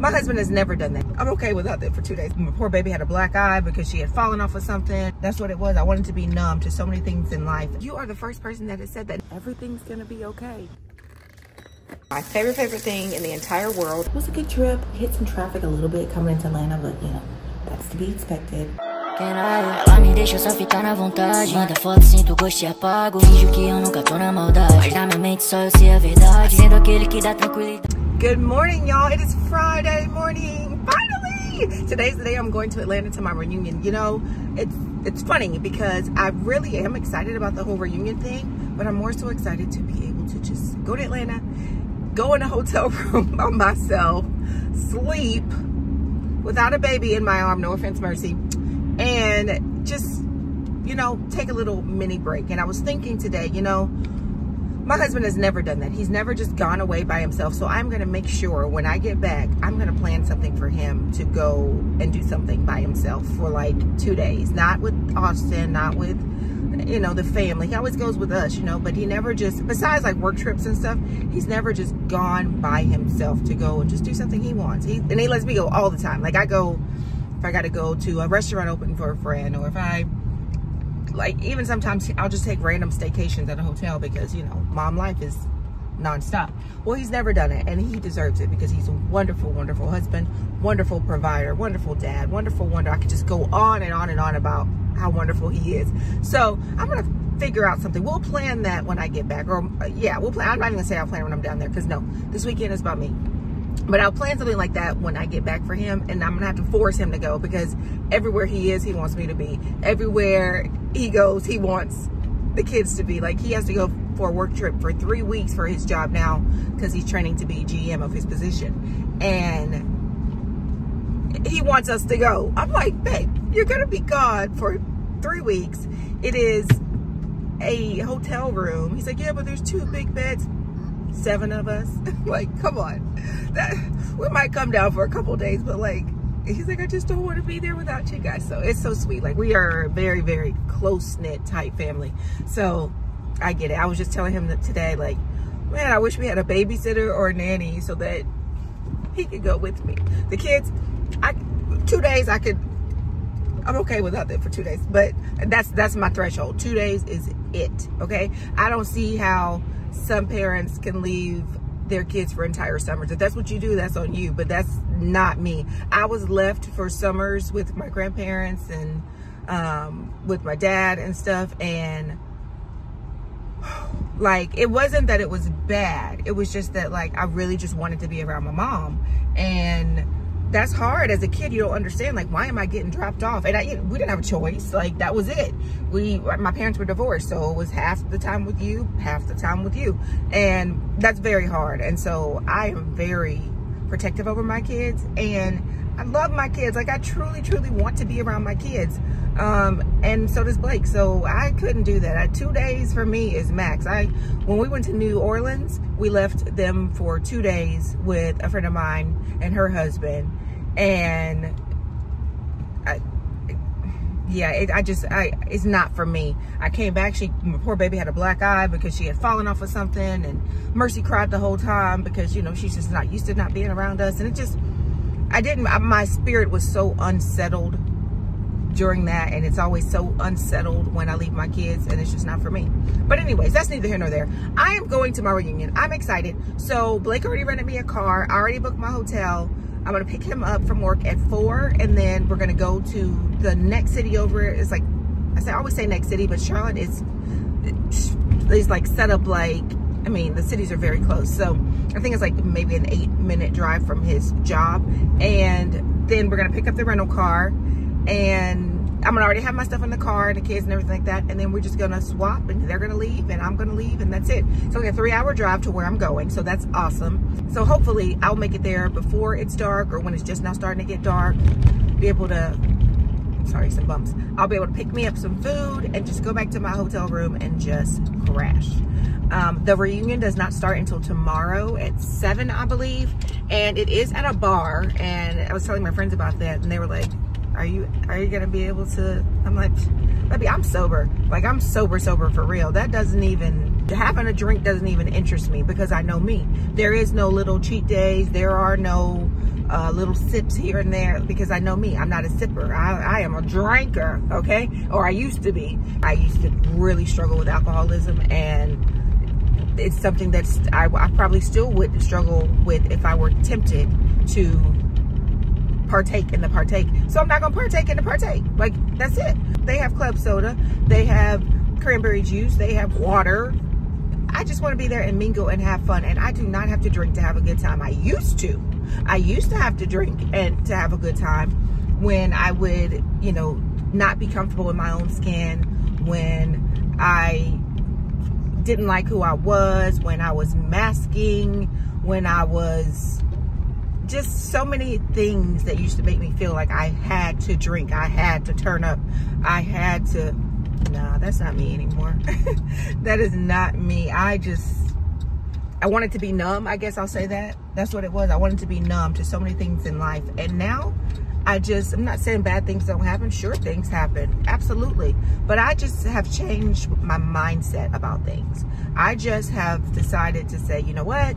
My husband has never done that. I'm okay without that for 2 days. My poor baby had a black eye because she had fallen off of something. That's what it was. I wanted to be numb to so many things in life. You are the first person that has said that everything's gonna be okay. My favorite thing in the entire world. It was a good trip. Hit some traffic a little bit coming into Atlanta, but you know, that's to be expected. Ela me deixa só ficar na vontade. Manda foto, sinto gosto e apago. Finjo que eu nunca tô na maldade. Mas na minha mente só eu sei a verdade. Sendo aquele que dá tranquilidade. Good morning, y'all. It is Friday morning. Finally! Today's the day I'm going to Atlanta to my reunion. You know, it's funny because I really am excited about the whole reunion thing, but I'm more so excited to be able to just go to Atlanta, go in a hotel room by myself, sleep without a baby in my arm, no offense, Mercy, and just, you know, take a little mini break. And I was thinking today, you know, my husband has never done that. He's never just gone away by himself. So I'm going to make sure when I get back, I'm going to plan something for him to go and do something by himself for like 2 days. Not with Austin, not with, you know, the family. He always goes with us, you know, but he never just, besides like work trips and stuff, he's never just gone by himself to go and just do something he wants. And he lets me go all the time. Like I go, if I got to go to a restaurant open for a friend, or if I, like, even sometimes I'll just take random staycations at a hotel because, you know, mom life is nonstop. Well, he's never done it, and he deserves it because he's a wonderful, wonderful husband, wonderful provider, wonderful dad, wonderful. I could just go on and on and on about how wonderful he is. So I'm going to figure out something. We'll plan that when I get back. Or, yeah, we'll plan. I'm not even going to say I'll plan when I'm down there because, no, this weekend is about me. But I'll plan something like that when I get back for him, and I'm gonna have to force him to go because everywhere he is, he wants me to be. Everywhere he goes, he wants the kids to be. Like, he has to go for a work trip for 3 weeks for his job now because he's training to be GM of his position. And he wants us to go. I'm like, babe, you're gonna be gone for 3 weeks. It is a hotel room. He's like, yeah, but there's 2 big beds. 7 of us. Like, come on. That we might come down for a couple days, but like, he's like, I just don't want to be there without you guys. So it's so sweet. Like, we are a very, very close-knit type family. So I get it. I was just telling him that today, like, man, I wish we had a babysitter or a nanny so that he could go with me. The kids, 2 days I'm okay without that for 2 days, but that's my threshold. 2 days is it. Okay. I don't see how some parents can leave their kids for entire summers. If that's what you do, that's on you, but that's not me. I was left for summers with my grandparents and with my dad and stuff, and like, it wasn't that it was bad. It was just that, like, I really just wanted to be around my mom, and that's hard as a kid. You don't understand, like, why am I getting dropped off? And we didn't have a choice. Like, that was it. My parents were divorced, so it was half the time with you, half the time with you. And that's very hard. And so I am very protective over my kids, and I love my kids. Like, I truly, truly want to be around my kids. And so does Blake. So I couldn't do that. 2 days for me is max. When we went to New Orleans, we left them for 2 days with a friend of mine and her husband. And it's not for me. I came back, my poor baby had a black eye because she had fallen off of something, and Mercy cried the whole time because, you know, she's just not used to not being around us. And it just, my spirit was so unsettled during that, and it's always so unsettled when I leave my kids, and it's just not for me. But anyways, that's neither here nor there. I am going to my reunion. I'm excited. So Blake already rented me a car. I already booked my hotel. I'm gonna pick him up from work at 4, and then we're gonna go to the next city over. It's like, I always say next city, but Charlotte is like set up like, I mean, the cities are very close. So I think it's like maybe an 8-minute drive from his job. And then we're gonna pick up the rental car, and I'm gonna already have my stuff in the car, the kids and everything like that. And then we're just gonna swap, and they're gonna leave and I'm gonna leave, and that's it. It's only a 3-hour drive to where I'm going. So that's awesome. So hopefully I'll make it there before it's dark, or when it's just now starting to get dark, be able to, sorry, some bumps. I'll be able to pick me up some food and just go back to my hotel room and just crash. The reunion does not start until tomorrow at 7, I believe. And it is at a bar. And I was telling my friends about that, and they were like, are you gonna be able to? I'm like, baby, I'm sober. Like, I'm sober for real. That doesn't even, having a drink doesn't even interest me because I know me. There is no little cheat days. There are no little sips here and there, because I know me, I'm not a sipper. I am a drinker, okay? Or I used to be. I used to really struggle with alcoholism, and it's something that's I probably still would struggle with if I were tempted to partake in the partake. So I'm not gonna partake in the partake. Like, that's it. They have club soda, they have cranberry juice, they have water. I just want to be there and mingle and have fun, and I do not have to drink to have a good time. I used to have to drink and to have a good time when I would, you know, not be comfortable in my own skin, when I didn't like who I was, when I was masking, when I was just so many things that used to make me feel like I had to drink, I had to turn up, I had to. Nah, that's not me anymore. That is not me. I wanted to be numb, I guess I'll say that. That's what it was. I wanted to be numb to so many things in life. And now I'm not saying bad things don't happen. Sure, things happen. Absolutely. But I just have changed my mindset about things. I just have decided to say, you know what?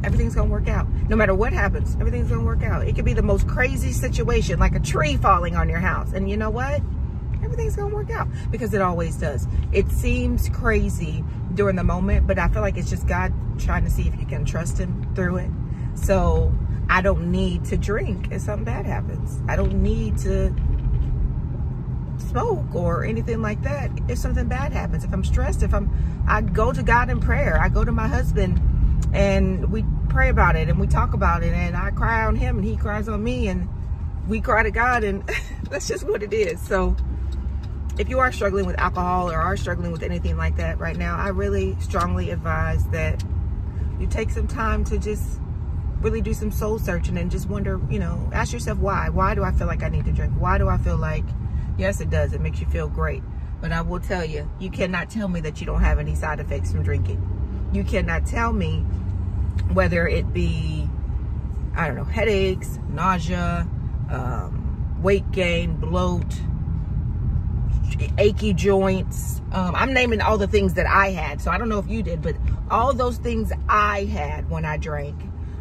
Everything's gonna work out. No matter what happens, everything's gonna work out. It could be the most crazy situation, like a tree falling on your house. And you know what? Everything's gonna work out, because it always does. It seems crazy during the moment, but I feel like it's just God trying to see if you can trust him through it. So I don't need to drink if something bad happens. I don't need to smoke or anything like that if something bad happens. If I'm stressed, I go to God in prayer. I go to my husband and we pray about it and we talk about it, and I cry on him and he cries on me, and we cry to God, and that's just what it is. So if you are struggling with alcohol or are struggling with anything like that right now, I really strongly advise that you take some time to just really do some soul searching and just wonder, you know, ask yourself why. Why do I feel like I need to drink? Why do I feel like, yes, it does. It makes you feel great. But I will tell you, you cannot tell me that you don't have any side effects from drinking. You cannot tell me whether it be, I don't know, headaches, nausea, weight gain, bloat, achy joints. I'm naming all the things that I had, so I don't know if you did, but all those things I had when I drank.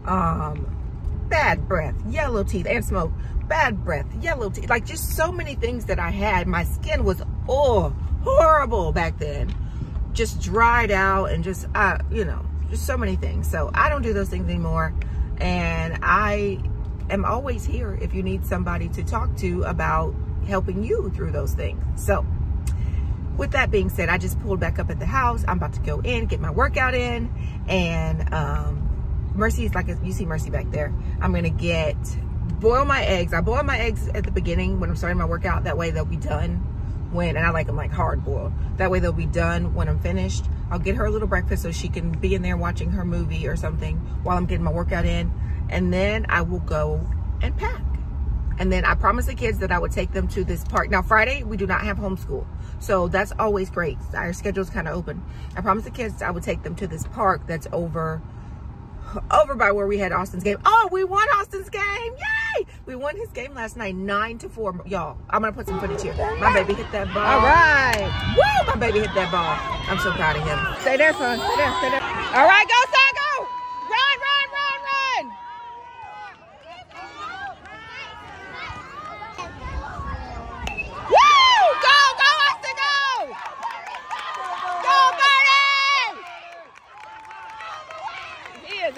Bad breath, yellow teeth, and smoke. Bad breath, yellow teeth, like just so many things that I had. My skin was horrible back then, just dried out, and just you know, just so many things. So I don't do those things anymore, and I am always here if you need somebody to talk to about helping you through those things. So with that being said, I just pulled back up at the house. I'm about to go in, get my workout in, and Mercy is like, you see Mercy back there. I'm gonna boil my eggs. I boil my eggs at the beginning when I'm starting my workout. That way they'll be done and I like them like hard boiled. That way they'll be done when I'm finished. I'll get her a little breakfast so she can be in there watching her movie or something while I'm getting my workout in. And then I will go and pack. And then I promised the kids that I would take them to this park. Now, Friday, we do not have homeschool, so that's always great. Our schedule's kind of open. I promised the kids I would take them to this park that's over by where we had Austin's game. Oh, we won Austin's game. Yay! We won his game last night, 9-4. Y'all, I'm going to put some footage here. My baby hit that ball. All right. Woo! My baby hit that ball. I'm so proud of him. Stay there, son. Stay there. Stay there. All right, go, son, go. Run, run, run, run.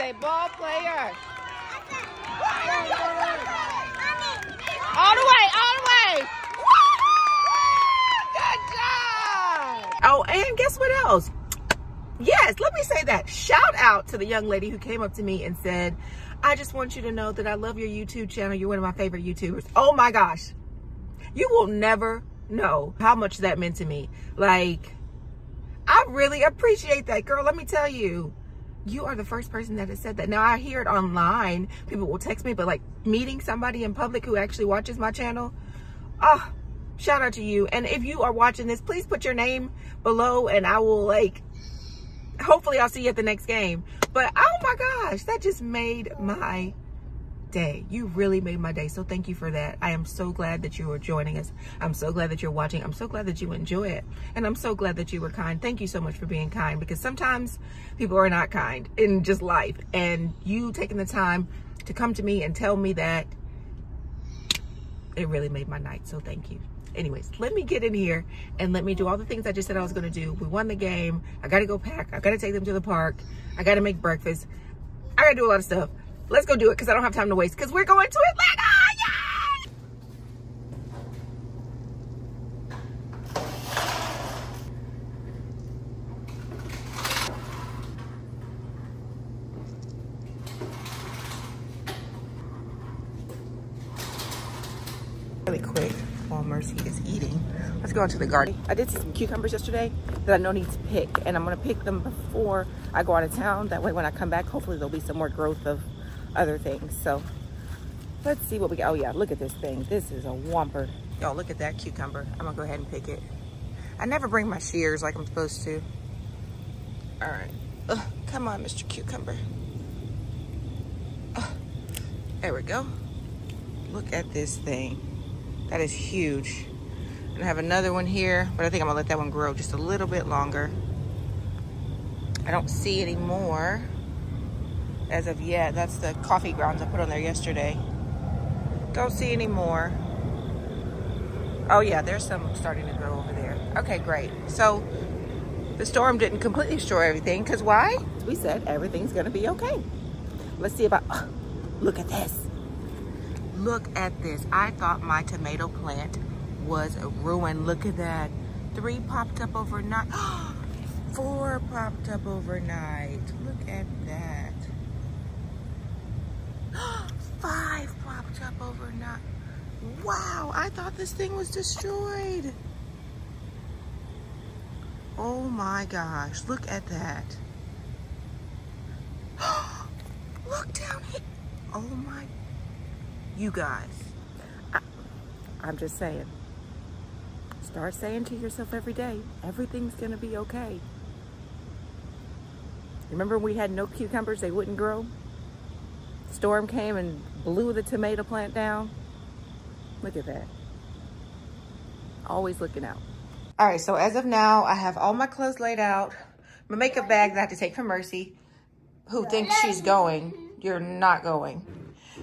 A ball player. All the way. Good job. Oh, and guess what else? Yes, let me say that. Shout out to the young lady who came up to me and said, I just want you to know that I love your YouTube channel. You're one of my favorite YouTubers. Oh my gosh. You will never know how much that meant to me. Like, I really appreciate that, girl. Let me tell you. You are the first person that has said that. Now, I hear it online. People will text me, but like meeting somebody in public who actually watches my channel, oh, shout out to you. And if you are watching this, please put your name below and I will hopefully I'll see you at the next game. But oh my gosh, that just made my day. You really made my day. So thank you for that. I am so glad that you are joining us. I'm so glad that you're watching. I'm so glad that you enjoy it. And I'm so glad that you were kind. Thank you so much for being kind, because sometimes people are not kind in just life. And you taking the time to come to me and tell me that, it really made my night. So thank you. Anyways, let me get in here and let me do all the things I just said I was going to do. We won the game. I got to go pack. I got to take them to the park. I got to make breakfast. I got to do a lot of stuff. Let's go do it because I don't have time to waste because we're going to Atlanta. Yay! Really quick while Mercy is eating, let's go into the garden. I did some cucumbers yesterday that I know need to pick, and I'm gonna pick them before I go out of town. That way when I come back, hopefully there'll be some more growth of other things. So let's see what we got. Oh yeah, look at this thing. This is a whomper. Y'all, look at that cucumber. I'm gonna go ahead and pick it. I never bring my shears like I'm supposed to. All right, come on, Mr. Cucumber. There we go. Look at this thing. That is huge. And I have another one here, but I think I'm gonna let that one grow just a little bit longer. I don't see any more as of yet. That's the coffee grounds I put on there yesterday. Don't see any more. Oh yeah, there's some starting to grow over there. Okay, great. So the storm didn't completely destroy everything, because why? We said everything's gonna be okay. Let's see about, look at this. Look at this. I thought my tomato plant was ruined. Look at that. 3 popped up overnight. 4 popped up overnight. Look at that. 5 popped up overnight. Wow, I thought this thing was destroyed. Oh my gosh, look at that. Look down here. Oh my, you guys. I'm just saying. Start saying to yourself every day, everything's gonna be okay. Remember we had no cucumbers, they wouldn't grow? Storm came and blew the tomato plant down. Look at that. Always looking out. All right, so as of now, I have all my clothes laid out. My makeup bag that I have to take from Mercy, who thinks she's going. You're not going.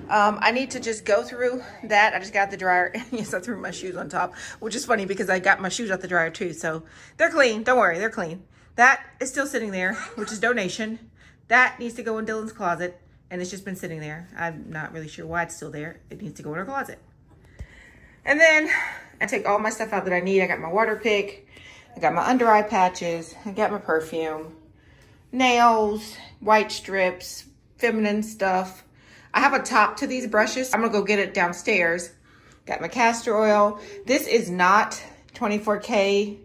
I need to just go through that. I just got the dryer. Yes, I threw my shoes on top, which is funny because I got my shoes out the dryer too. So they're clean. Don't worry, they're clean. That is still sitting there, which is donation. That needs to go in Dylan's closet, and it's just been sitting there. I'm not really sure why it's still there. It needs to go in her closet. And then I take all my stuff out that I need. I got my water pick. I got my under eye patches. I got my perfume, nails, white strips, feminine stuff. I have a top to these brushes. I'm gonna go get it downstairs. Got my castor oil. This is not 24K,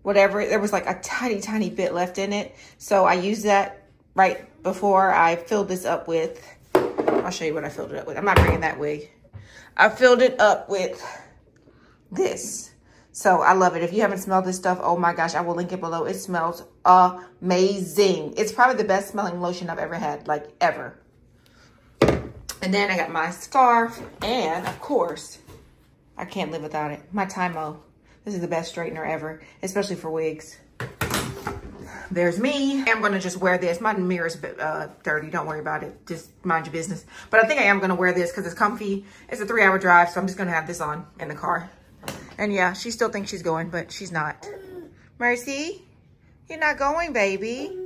whatever. There was like a tiny, tiny bit left in it. So I used that right before I filled this up with, I'll show you what I filled it up with. I'm not bringing that wig. I filled it up with this. So I love it. If you haven't smelled this stuff, oh my gosh, I will link it below. It smells amazing. It's probably the best smelling lotion I've ever had, like ever. And then I got my scarf, and of course, I can't live without it. My Tymo. This is the best straightener ever, especially for wigs. There's me. I'm gonna just wear this. My mirror's dirty, don't worry about it. Just mind your business. But I think I am gonna wear this because it's comfy. It's a 3-hour drive, so I'm just gonna have this on in the car. And yeah, she still thinks she's going, but she's not. Mercy, you're not going, baby.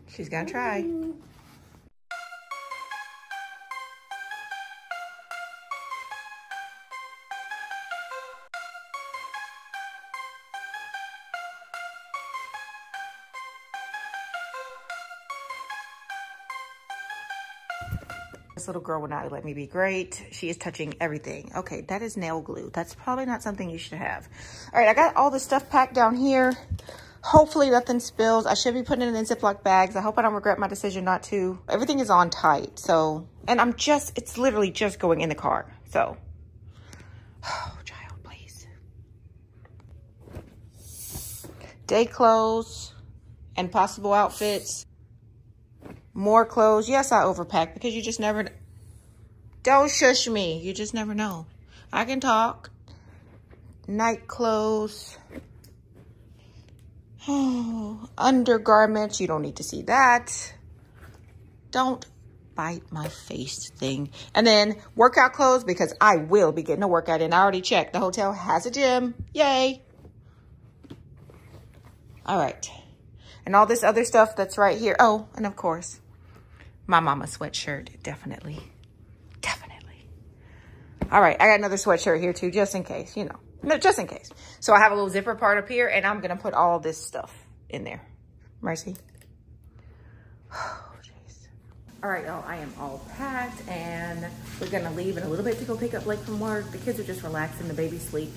She's gonna try. This little girl will not let me be great. She is touching everything. Okay, that is nail glue. That's probably not something you should have. All right, I got all the stuff packed down here. Hopefully nothing spills. I should be putting it in Ziploc bags. I hope I don't regret my decision not to. Everything is on tight, so. And it's literally just going in the car, so. Oh, child, please. Day clothes and possible outfits. More clothes. Yes, I overpacked because you just never, don't shush me. You just never know. I can talk. Night clothes. Oh, undergarments. You don't need to see that. Don't bite my face thing. And then workout clothes, because I will be getting a workout in. I already checked. The hotel has a gym. Yay. All right. And all this other stuff that's right here. Oh, and of course, my mama sweatshirt. Definitely. All right, I got another sweatshirt here too, just in case, you know. No, just in case. So I have a little zipper part up here, and I'm gonna put all this stuff in there. Mercy. Oh, jeez. All right, y'all, I am all packed, and we're gonna leave in a little bit to go pick up Blake from work. The kids are just relaxing, the baby's asleep.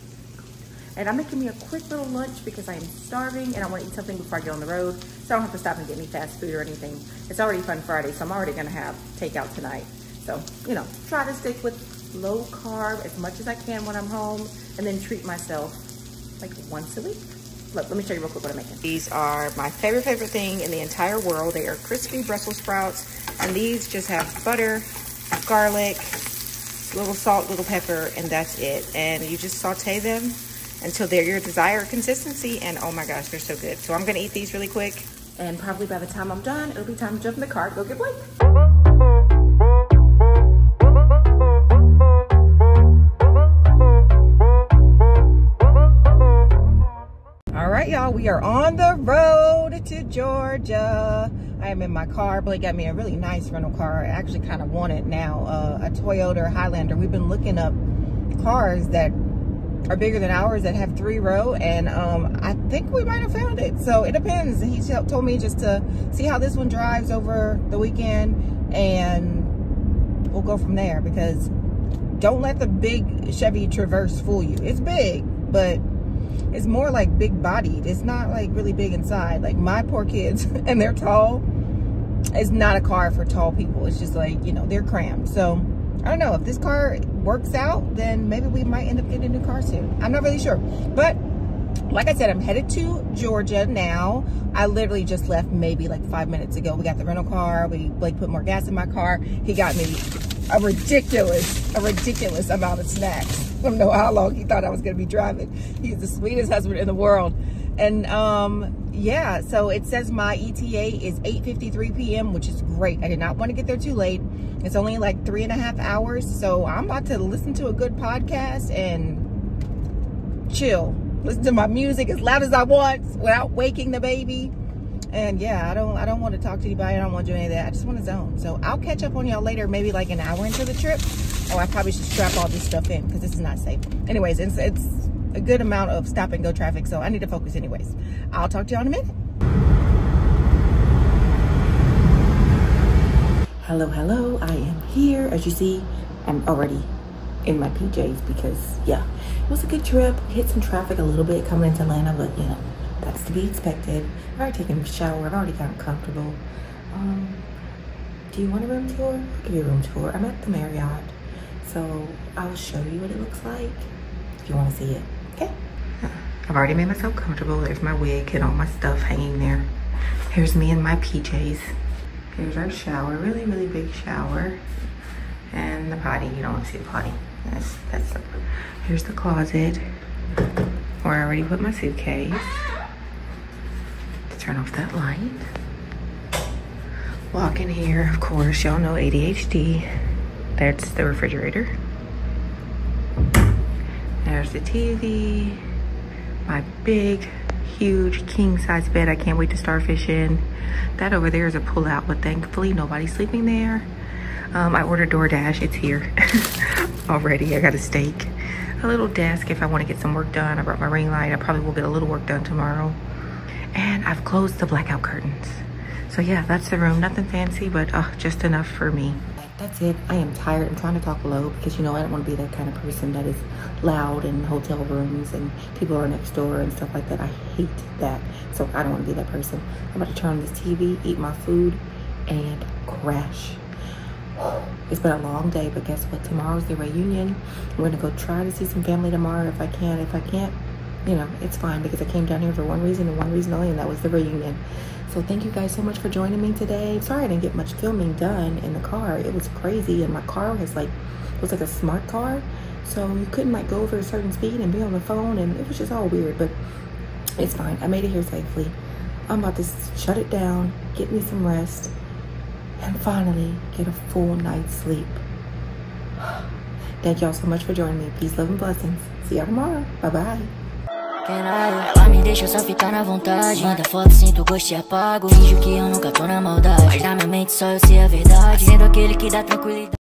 And I'm making me a quick little lunch because I am starving, and I wanna eat something before I get on the road, so I don't have to stop and get any fast food or anything. It's already Fun Friday, so I'm already gonna have takeout tonight. So, you know, try to stick with low carb as much as I can when I'm home, and then treat myself like once a week. Look, let me show you real quick what I'm making. These are my favorite thing in the entire world. They are crispy Brussels sprouts, and these just have butter, garlic, little salt, little pepper, and that's it. And you just saute them until they're your desired consistency, and oh my gosh, they're so good. So I'm gonna eat these really quick, and probably by the time I'm done, it'll be time to jump in the car, go get Blake. Y'all, we are on the road to Georgia. I am in my car. Blake got me a really nice rental car. I actually kind of want it now, a Toyota Highlander. We've been looking up cars that are bigger than ours that have 3-row, and I think we might have found it. So it depends. He told me just to see how this one drives over the weekend, and we'll go from there, because don't let the big Chevy Traverse fool you. It's big, but it's more like big bodied. It's not like really big inside. Like my poor kids, and they're tall. It's not a car for tall people. It's just like, you know, they're crammed. So I don't know, if this car works out, then maybe we might end up getting a new car soon. I'm not really sure. But like I said, I'm headed to Georgia now. I literally just left maybe like 5 minutes ago. We got the rental car. Blake put more gas in my car. He got me a ridiculous amount of snacks. I don't know how long he thought I was going to be driving. He's the sweetest husband in the world. And yeah, so it says my ETA is 8:53 p.m., which is great. I did not want to get there too late. It's only like 3.5 hours. So I'm about to listen to a good podcast and chill. Listen to my music as loud as I want without waking the baby. And yeah, I don't want to talk to anybody. I don't want to do any of that. I just want to zone. So I'll catch up on y'all later, maybe like an hour into the trip. Oh, I probably should strap all this stuff in because this is not safe. Anyways, it's a good amount of stop and go traffic, so I need to focus anyways. I'll talk to y'all in a minute. Hello, I am here. As you see, I'm already in my PJs because yeah, it was a good trip. Hit some traffic a little bit coming into Atlanta, but you know, that's to be expected. I've already taken a shower. I've already gotten comfortable. Do you want a room tour? I'll give you a room tour. I'm at the Marriott, so I'll show you what it looks like if you want to see it. Okay. I've already made myself comfortable. There's my wig and all my stuff hanging there. Here's me in my PJs. Here's our shower, really big shower. And the potty, you don't want to see the potty. That's here's the closet where I already put my suitcase. Let's turn off that light. Walk in here, of course, y'all know ADHD. That's the refrigerator. There's the TV. My big, huge king-size bed I can't wait to starfish in. That over there is a pull-out, but thankfully nobody's sleeping there. I ordered DoorDash, it's here already. I got a steak, a little desk if I want to get some work done. I brought my ring light. I probably will get a little work done tomorrow. And I've closed the blackout curtains. So yeah, that's the room. Nothing fancy, but just enough for me. That's it. I am tired. I'm trying to talk low because, you know, I don't want to be that kind of person that is loud in hotel rooms and people are next door and stuff like that. I hate that. So I don't want to be that person. I'm about to turn on this TV, eat my food, and crash. It's been a long day, but guess what? Tomorrow's the reunion. I'm going to go try to see some family tomorrow if I can. If I can't, you know, it's fine because I came down here for one reason and one reason only, and that was the reunion. So thank you guys so much for joining me today. Sorry I didn't get much filming done in the car. It was crazy, and my car was like, it was like a smart car. So you couldn't like go over a certain speed and be on the phone, and it was just all weird, but it's fine. I made it here safely. I'm about to shut it down, get me some rest, and finally get a full night's sleep. Thank y'all so much for joining me. Peace, love, and blessings. See y'all tomorrow. Bye-bye. Ela me deixa só ficar na vontade. Manda foto, sinto gosto e apago. Finjo que eu nunca tô na maldade, mas na minha mente só eu sei a verdade. Sendo aquele que dá tranquilidade.